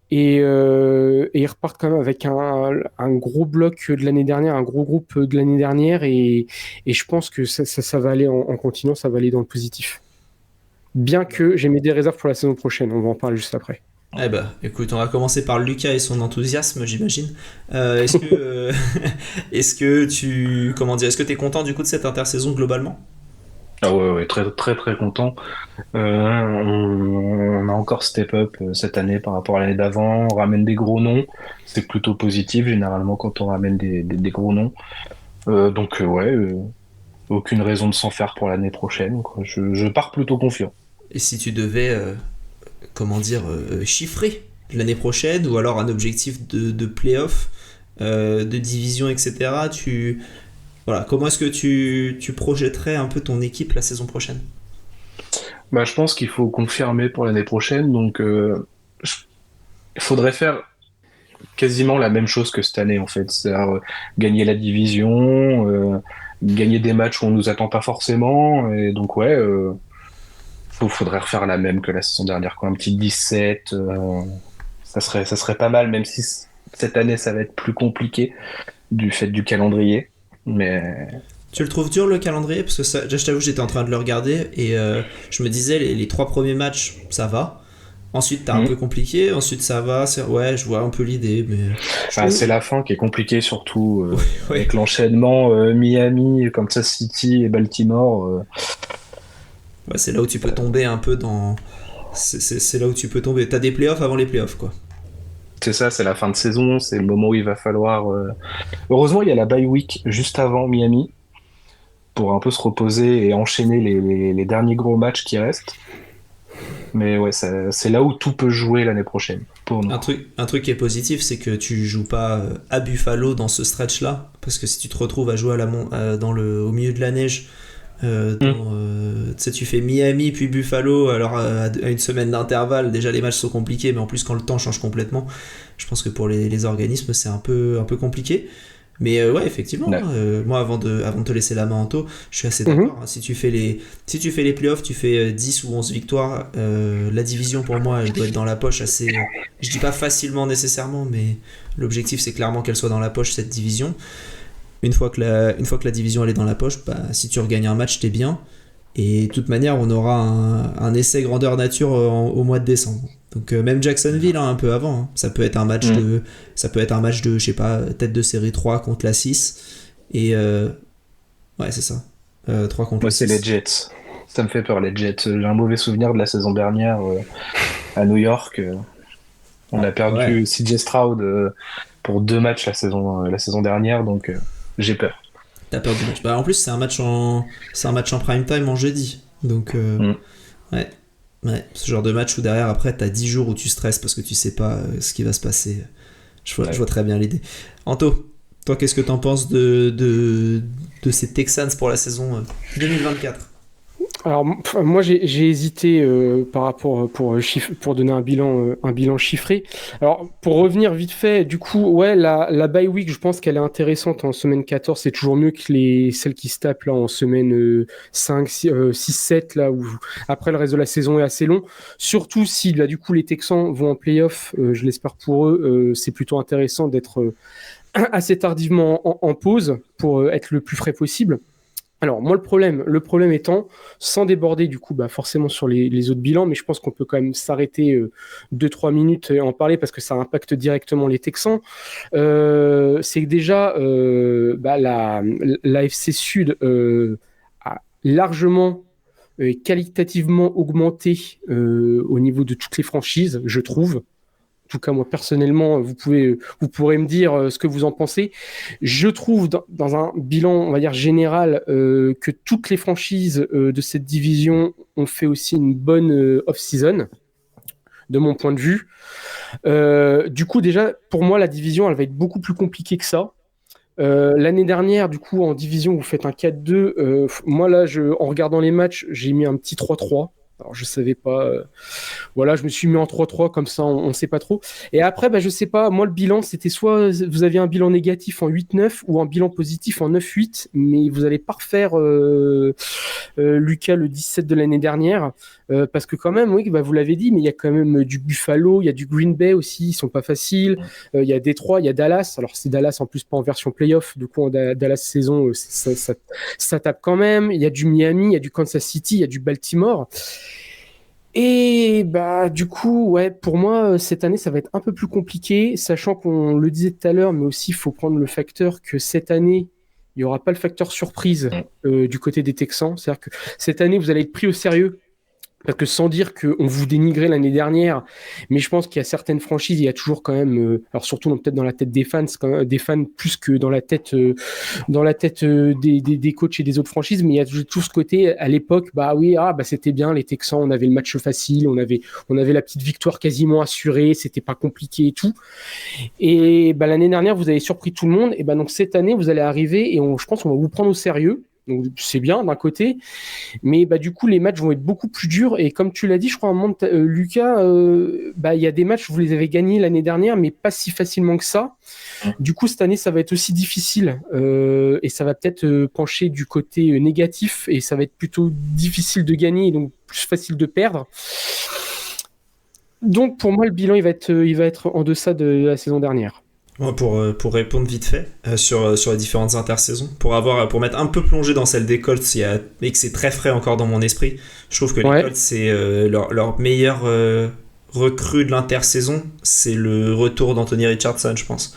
et ils repartent quand même avec un gros bloc de l'année dernière, un gros groupe de l'année dernière, et je pense que ça va aller en continuant, ça va aller dans le positif. Bien que j'ai mis des réserves pour la saison prochaine, on va en parler juste après. Écoute, on va commencer par Lucas et son enthousiasme, j'imagine. Est-ce que t'es content du coup de cette intersaison globalement? Ah ouais, très très très content. On a encore step up cette année par rapport à l'année d'avant. On ramène des gros noms, c'est plutôt positif généralement quand on ramène des gros noms. Aucune raison de s'en faire pour l'année prochaine, quoi. Je pars plutôt confiant. Et si tu devais, chiffrer l'année prochaine, ou alors un objectif de playoff, de division, etc., voilà, comment est-ce que tu projetterais un peu ton équipe la saison prochaine? Bah, je pense qu'il faut confirmer pour l'année prochaine, donc il faudrait faire quasiment la même chose que cette année en fait, c'est-à-dire gagner la division, gagner des matchs où on nous attend pas forcément, et donc faudrait refaire la même que la saison dernière, quoi. Un petit 17, ça serait pas mal, même si cette année ça va être plus compliqué du fait du calendrier, mais Tu le trouves dur le calendrier? Parce que ça, déjà, je t'avoue, j'étais en train de le regarder et je me disais, les trois premiers matchs, ça va. Ensuite, t'as un peu compliqué. Ensuite, ça va. Ouais, je vois un peu l'idée, mais. c'est la fin qui est compliquée, surtout Ouais. avec l'enchaînement Miami, Kansas City et Baltimore. Ouais, c'est là où tu peux tomber un peu dans. C'est là où tu peux tomber. T'as des playoffs avant les playoffs, quoi. C'est ça, c'est la fin de saison, c'est le moment où il va falloir. Heureusement, il y a la bye week juste avant Miami pour un peu se reposer et enchaîner les derniers gros matchs qui restent. Mais ouais, c'est là où tout peut jouer l'année prochaine pour nous. Un truc qui est positif, c'est que tu joues pas à Buffalo dans ce stretch-là. Parce que si tu te retrouves à jouer au milieu de la neige, tu sais, tu fais Miami puis Buffalo, alors à une semaine d'intervalle, déjà les matchs sont compliqués, mais en plus quand le temps change complètement, je pense que pour les organismes c'est un peu compliqué. Mais ouais, effectivement, Ouais. moi avant de te laisser la main, Anto, je suis assez d'accord, hein. Si tu fais les playoffs, tu fais 10 ou 11 victoires, la division pour moi elle doit être dans la poche assez. Je dis pas facilement nécessairement, mais l'objectif c'est clairement qu'elle soit dans la poche, cette division. Une fois que la division elle est dans la poche, bah, si tu regagnes un match, t'es bien. Et de toute manière, on aura un essai grandeur nature au mois de décembre. Donc même Jacksonville, hein, un peu avant, hein. Ça peut être un match de, je sais pas, tête de série 3 contre la 6. Et ouais, c'est ça. 3 contre Moi, la c'est 6. les Jets. Ça me fait peur, les Jets. J'ai un mauvais souvenir de la saison dernière à New York. On a Ouais. perdu CJ Stroud pour 2 matchs la saison dernière, donc j'ai peur. T'as peur du match. Bah, en plus, c'est un match en prime time en jeudi. Donc, Mm. ouais. Ouais. Ce genre de match où derrière, après, t'as 10 jours où tu stresses parce que tu sais pas ce qui va se passer. Je vois très bien l'idée. Anto, toi, qu'est-ce que t'en penses de ces Texans pour la saison 2024? Alors, moi, j'ai hésité par rapport pour donner un bilan chiffré. Alors, pour revenir vite fait, du coup, ouais, la bye week, je pense qu'elle est intéressante en semaine 14. C'est toujours mieux que celles qui se tapent là en semaine 5, 6, 7, là, où après le reste de la saison est assez long. Surtout si, là, du coup, les Texans vont en playoff, je l'espère pour eux, c'est plutôt intéressant d'être assez tardivement en pause pour être le plus frais possible. Alors, moi, le problème étant, sans déborder du coup, bah, forcément sur les autres bilans, mais je pense qu'on peut quand même s'arrêter 2-3 minutes et en parler parce que ça impacte directement les Texans. C'est que déjà, bah, l'AFC Sud a largement et qualitativement augmenté au niveau de toutes les franchises, je trouve. En tout cas, moi, personnellement, vous pourrez me dire ce que vous en pensez. Je trouve, dans un bilan, on va dire, général, que toutes les franchises de cette division ont fait aussi une bonne off-season, de mon point de vue. Du coup, déjà, pour moi, la division, elle va être beaucoup plus compliquée que ça. L'année dernière, du coup, en division, vous faites un 4-2. Moi, là, en regardant les matchs, j'ai mis un petit 3-3. Alors, je savais pas. Voilà, je me suis mis en 3-3, comme ça, on ne sait pas trop. Et après, bah, je sais pas, moi, le bilan, c'était soit vous aviez un bilan négatif en 8-9 ou un bilan positif en 9-8, mais vous n'allez pas refaire Lucas le 17 de l'année dernière. Parce que quand même, oui, bah, vous l'avez dit, mais il y a quand même du Buffalo, il y a du Green Bay aussi, ils sont pas faciles. Il y a Détroit, il y a Dallas. Alors c'est Dallas en plus pas en version playoff, du coup en Dallas saison, ça tape quand même. Il y a du Miami, il y a du Kansas City, il y a du Baltimore. Et bah du coup, ouais, pour moi cette année ça va être un peu plus compliqué, sachant qu'on le disait tout à l'heure, mais aussi il faut prendre le facteur que cette année il n'y aura pas le facteur surprise du côté des Texans. C'est-à-dire que cette année vous allez être pris au sérieux parce que sans dire qu'on vous dénigrait l'année dernière, mais je pense qu'il y a certaines franchises, il y a toujours quand même, alors surtout peut-être dans la tête des fans, c'est quand même des fans plus que dans la tête, des coachs et des autres franchises, mais il y a tout ce côté, à l'époque, bah oui, c'était bien, les Texans, on avait le match facile, on avait la petite victoire quasiment assurée, c'était pas compliqué et tout. Et bah, l'année dernière, vous avez surpris tout le monde, et bah, donc cette année, vous allez arriver, et je pense qu'on va vous prendre au sérieux. Donc c'est bien d'un côté, mais bah, du coup les matchs vont être beaucoup plus durs et comme tu l'as dit, je crois à un moment, Lucas, bah, il y a des matchs vous les avez gagnés l'année dernière, mais pas si facilement que ça. Du coup cette année ça va être aussi difficile et ça va peut-être pencher du côté négatif et ça va être plutôt difficile de gagner et donc plus facile de perdre. Donc pour moi le bilan il va être en deçà de la saison dernière. Moi, pour répondre vite fait sur les différentes intersaisons, pour m'être un peu plongé dans celle des Colts, et que c'est très frais encore dans mon esprit, je trouve que les Colts, c'est leur meilleur recrue de l'intersaison, c'est le retour d'Anthony Richardson, je pense.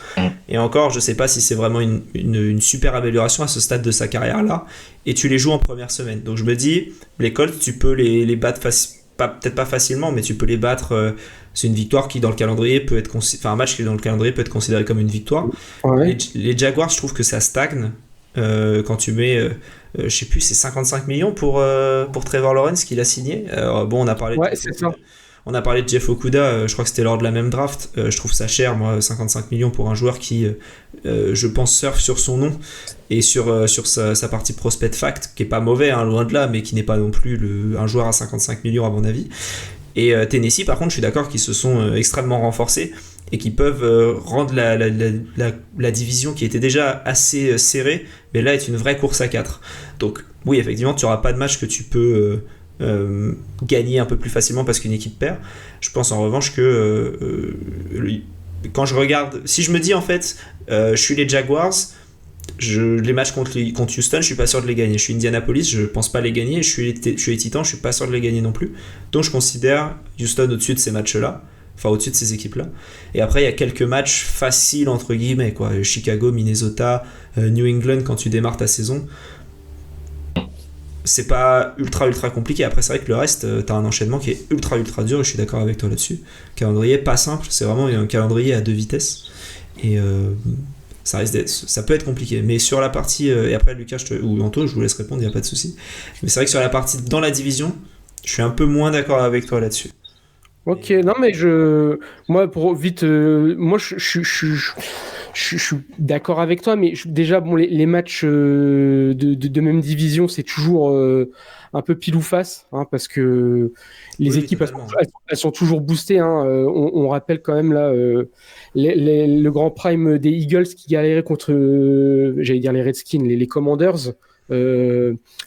Et encore, je sais pas si c'est vraiment une super amélioration à ce stade de sa carrière-là, et tu les joues en première semaine. Donc je me dis, les Colts, tu peux les battre peut-être pas facilement, mais tu peux les battre. C'est une victoire qui dans le calendrier peut être un match qui dans le calendrier peut être considéré comme une victoire. Ouais. Les Jaguars, je trouve que ça stagne quand tu mets je sais plus, c'est 55 millions pour Trevor Lawrence qu'il a signé. Bon, on a parlé de Jeff Okuda, je crois que c'était lors de la même draft. Je trouve ça cher, moi, 55 millions pour un joueur qui, je pense, surfe sur son nom et sur sa partie prospect fact, qui est pas mauvais, hein, loin de là, mais qui n'est pas non plus un joueur à 55 millions à mon avis. Et Tennessee, par contre, je suis d'accord qu'ils se sont extrêmement renforcés et qui peuvent rendre la division qui était déjà assez serrée, mais là est une vraie course à 4. Donc oui, effectivement, tu n'auras pas de match que tu peux gagner un peu plus facilement parce qu'une équipe perd. Je pense en revanche que quand je regarde, si je me dis en fait, je suis les Jaguars, les matchs contre Houston, je suis pas sûr de les gagner. Je suis Indianapolis, je pense pas les gagner. Je suis les Titans, je suis pas sûr de les gagner non plus. Donc je considère Houston au-dessus de ces matchs-là, enfin au-dessus de ces équipes-là. Et après il y a quelques matchs faciles entre guillemets, quoi. Chicago, Minnesota, New England quand tu démarres ta saison. C'est pas ultra compliqué. Après c'est vrai que le reste, t'as un enchaînement qui est ultra dur. Et je suis d'accord avec toi là-dessus. Calendrier pas simple, c'est vraiment un calendrier à 2 vitesses. Et ça peut être compliqué, mais sur la partie et après Lucas ou Anto, je vous laisse répondre, il n'y a pas de souci, mais c'est vrai que sur la partie dans la division, je suis un peu moins d'accord avec toi là-dessus. Ok, non mais moi pour vite, moi je suis d'accord avec toi, mais déjà bon les matchs de même division c'est toujours un peu pile ou face, hein, parce que les équipes elles sont toujours boostées. Hein, on rappelle quand même là le grand prime des Eagles qui galéraient contre, j'allais dire les Redskins, les Commanders.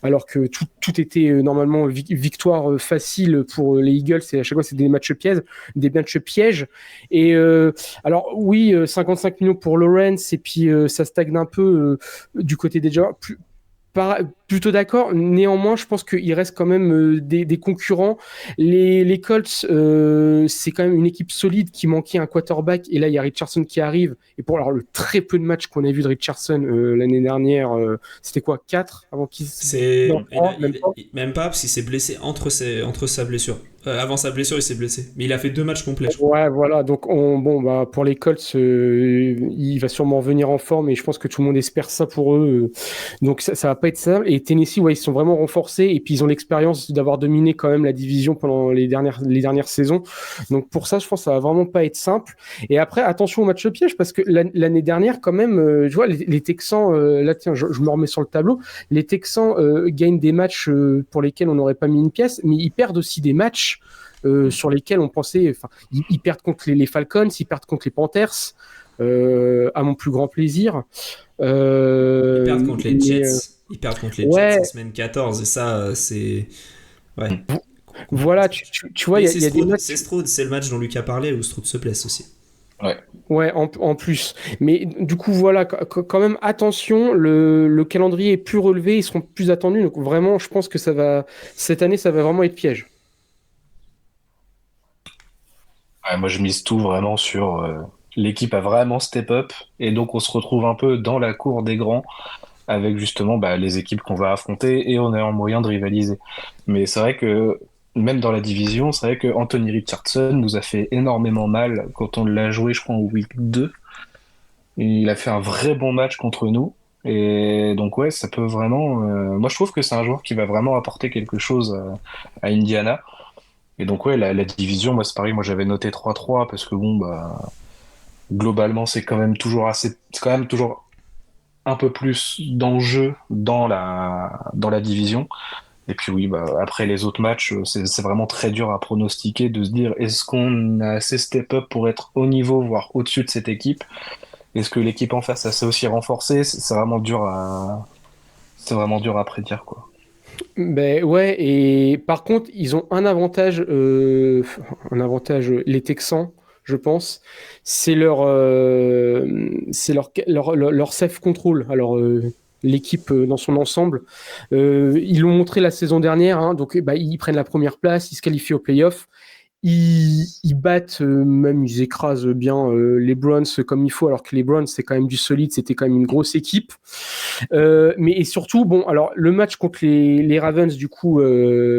Alors que tout était normalement victoire facile pour les Eagles et à chaque fois c'est des matchs pièges et alors oui 55 millions pour Lawrence et puis ça stagne un peu du côté des Jaguars. Plutôt d'accord. Néanmoins, je pense qu'il reste quand même des concurrents. Les Colts, c'est quand même une équipe solide qui manquait un quarterback. Et là, il y a Richardson qui arrive. Et pour alors, le très peu de matchs qu'on a vu de Richardson l'année dernière, c'était quoi 4 avant qu'il même pas parce qu'il s'est blessé entre sa blessure. Avant sa blessure, il s'est blessé. Mais il a fait 2 matchs complets. Ouais, voilà. Donc, pour les Colts, il va sûrement revenir en forme et je pense que tout le monde espère ça pour eux. Donc, ça va pas être simple. Et Tennessee, ouais, ils sont vraiment renforcés et puis ils ont l'expérience d'avoir dominé quand même la division pendant les dernières saisons. Donc, pour ça, je pense que ça va vraiment pas être simple. Et après, attention au match piège parce que l'année dernière, quand même, tu vois, les Texans, là, tiens, je me remets sur le tableau. Les Texans gagnent des matchs pour lesquels on n'aurait pas mis une pièce, mais ils perdent aussi des matchs sur lesquels on pensait, enfin, ils perdent contre les Falcons, ils perdent contre les Panthers, à mon plus grand plaisir. Ils perdent contre les Jets, Jets en semaine 14, et ça, c'est... Ouais. Voilà, tu vois, il y a des matchs... C'est Stroud, c'est le match dont Lucas parlait, où Stroud se blesse aussi. Ouais, en plus. Mais du coup, voilà, quand même, attention, le calendrier est plus relevé, ils seront plus attendus, donc vraiment, je pense que cette année, ça va vraiment être piège. Ouais, moi, je mise tout vraiment sur l'équipe a vraiment step up et donc on se retrouve un peu dans la cour des grands avec justement les équipes qu'on va affronter et on est en moyen de rivaliser. Mais c'est vrai que même dans la division, c'est vrai que Anthony Richardson nous a fait énormément mal quand on l'a joué, je crois, en week 2. Il a fait un vrai bon match contre nous. Et donc, ouais, ça peut vraiment. Moi, je trouve que c'est un joueur qui va vraiment apporter quelque chose à Indiana. Et donc, ouais, la division, moi, c'est pareil. Moi, j'avais noté 3-3 parce que, bon, bah, globalement, c'est quand même toujours assez. C'est quand même toujours un peu plus d'enjeu dans la division. Et puis, oui, bah, après les autres matchs, c'est vraiment très dur à pronostiquer de se dire est-ce qu'on a assez step up pour être au niveau, voire au-dessus de cette équipe? Est-ce que l'équipe en face s'est aussi renforcée? C'est vraiment dur à prédire, quoi. Ben ouais, et par contre, ils ont un avantage, les Texans, je pense, c'est leur safe control. Alors, l'équipe dans son ensemble, ils l'ont montré la saison dernière, hein, donc bah, ils prennent la première place, ils se qualifient au playoff. Ils battent, même ils écrasent bien les Browns comme il faut, alors que les Browns c'est quand même du solide, c'était quand même une grosse équipe. Mais et surtout, bon, alors le match contre les Ravens, du coup,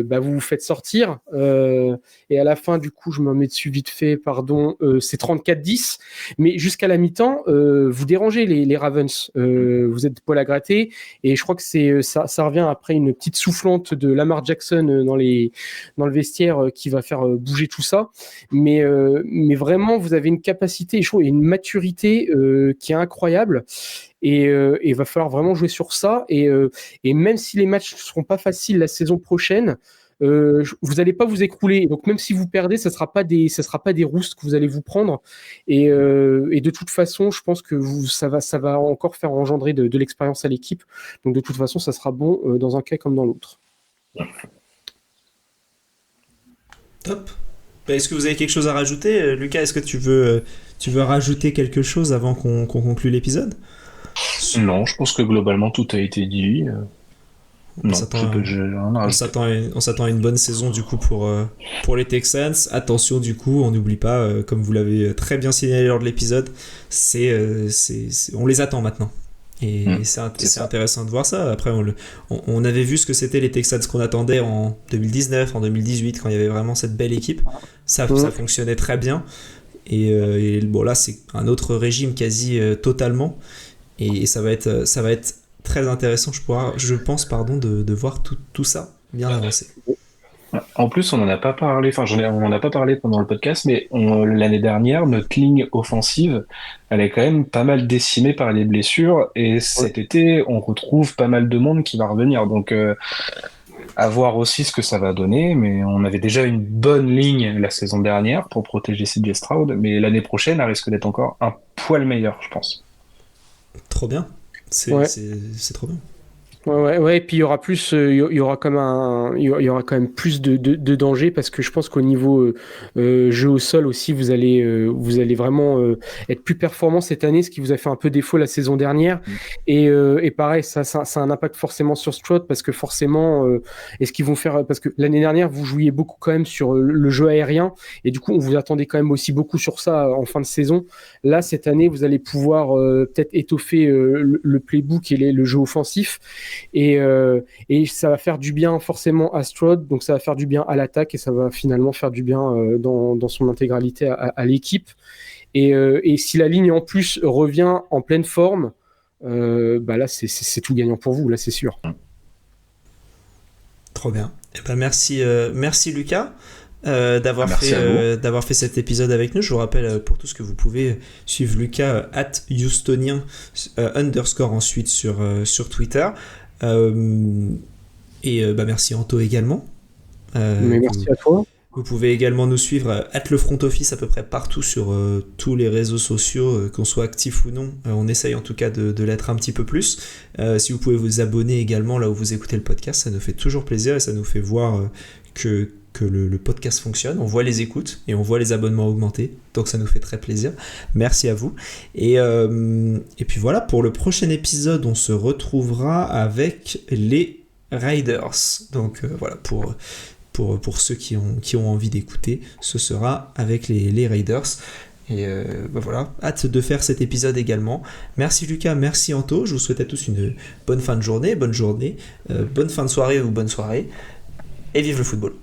bah, vous vous faites sortir. Et à la fin, du coup, je me mets dessus vite fait, pardon, c'est 34-10. Mais jusqu'à la mi-temps, vous dérangez les Ravens. Vous êtes poil à gratter. Et je crois que ça revient après une petite soufflante de Lamar Jackson dans le vestiaire qui va faire bouger tout ça. Mais vraiment, vous avez une capacité et une maturité qui est incroyable. Et il va falloir vraiment jouer sur ça. Et même si les matchs ne seront pas faciles la saison prochaine, vous n'allez pas vous écrouler. Donc même si vous perdez, ça sera pas des roustes que vous allez vous prendre. Et de toute façon, je pense que ça va encore faire engendrer de l'expérience à l'équipe. Donc de toute façon, ça sera bon dans un cas comme dans l'autre. Top. Est-ce que vous avez quelque chose à rajouter, Lucas? Est-ce que tu veux rajouter quelque chose avant qu'on conclue l'épisode? Non, je pense que globalement tout a été dit. On Non, s'attend à une bonne saison du coup pour les Texans. Attention du coup, on n'oublie pas, comme vous l'avez très bien signalé lors de l'épisode, on les attend maintenant. Et c'est intéressant de voir ça. Après, on avait vu ce que c'était les Texans qu'on attendait en 2019, en 2018, quand il y avait vraiment cette belle équipe. Ça fonctionnait très bien. Et bon, là, c'est un autre régime quasi totalement. Et ça va être très intéressant, je pense, de voir tout ça bien avancé. En plus, on n'en a pas parlé, on n'en a pas parlé pendant le podcast, mais l'année dernière, notre ligne offensive, elle est quand même pas mal décimée par les blessures, et cet été, on retrouve pas mal de monde qui va revenir. Donc, à voir aussi ce que ça va donner, mais on avait déjà une bonne ligne la saison dernière pour protéger CJ Stroud, mais l'année prochaine, elle risque d'être encore un poil meilleure, je pense. Trop bien. C'est trop bien. Ouais, et puis il y aura plus, il y aura quand même plus de danger parce que je pense qu'au niveau jeu au sol aussi, vous allez vraiment être plus performant cette année, ce qui vous a fait un peu défaut la saison dernière. Et pareil, ça a un impact forcément sur Stroud parce que forcément, est-ce qu'ils vont faire, parce que l'année dernière vous jouiez beaucoup quand même sur le jeu aérien et du coup on vous attendait quand même aussi beaucoup sur ça en fin de saison. Là cette année, vous allez pouvoir peut-être étoffer le playbook et le jeu offensif. Et ça va faire du bien forcément à Stroud, donc ça va faire du bien à l'attaque et ça va finalement faire du bien dans son intégralité à l'équipe. Et si la ligne en plus revient en pleine forme, bah là c'est tout gagnant pour vous, là c'est sûr. Trop bien. Et ben merci Lucas d'avoir fait cet épisode avec nous. Je vous rappelle pour tous que vous pouvez suivre Lucas @houstonien _ ensuite sur Twitter. Merci Anto également. Mais merci à toi. Vous pouvez également nous suivre le front office à peu près partout sur tous les réseaux sociaux, qu'on soit actif ou non. On essaye en tout cas de l'être un petit peu plus. Si vous pouvez vous abonner également là où vous écoutez le podcast, ça nous fait toujours plaisir et ça nous fait voir que le podcast fonctionne. On voit les écoutes et on voit les abonnements augmenter, donc ça nous fait très plaisir. Merci à vous. Et puis voilà, pour le prochain épisode, on se retrouvera avec les Raiders. Donc voilà, pour ceux qui ont envie d'écouter, ce sera avec les Raiders. Et voilà, hâte de faire cet épisode également. Merci Lucas, merci Anto. Je vous souhaite à tous une bonne fin de journée, bonne fin de soirée ou bonne soirée. Et vive le football.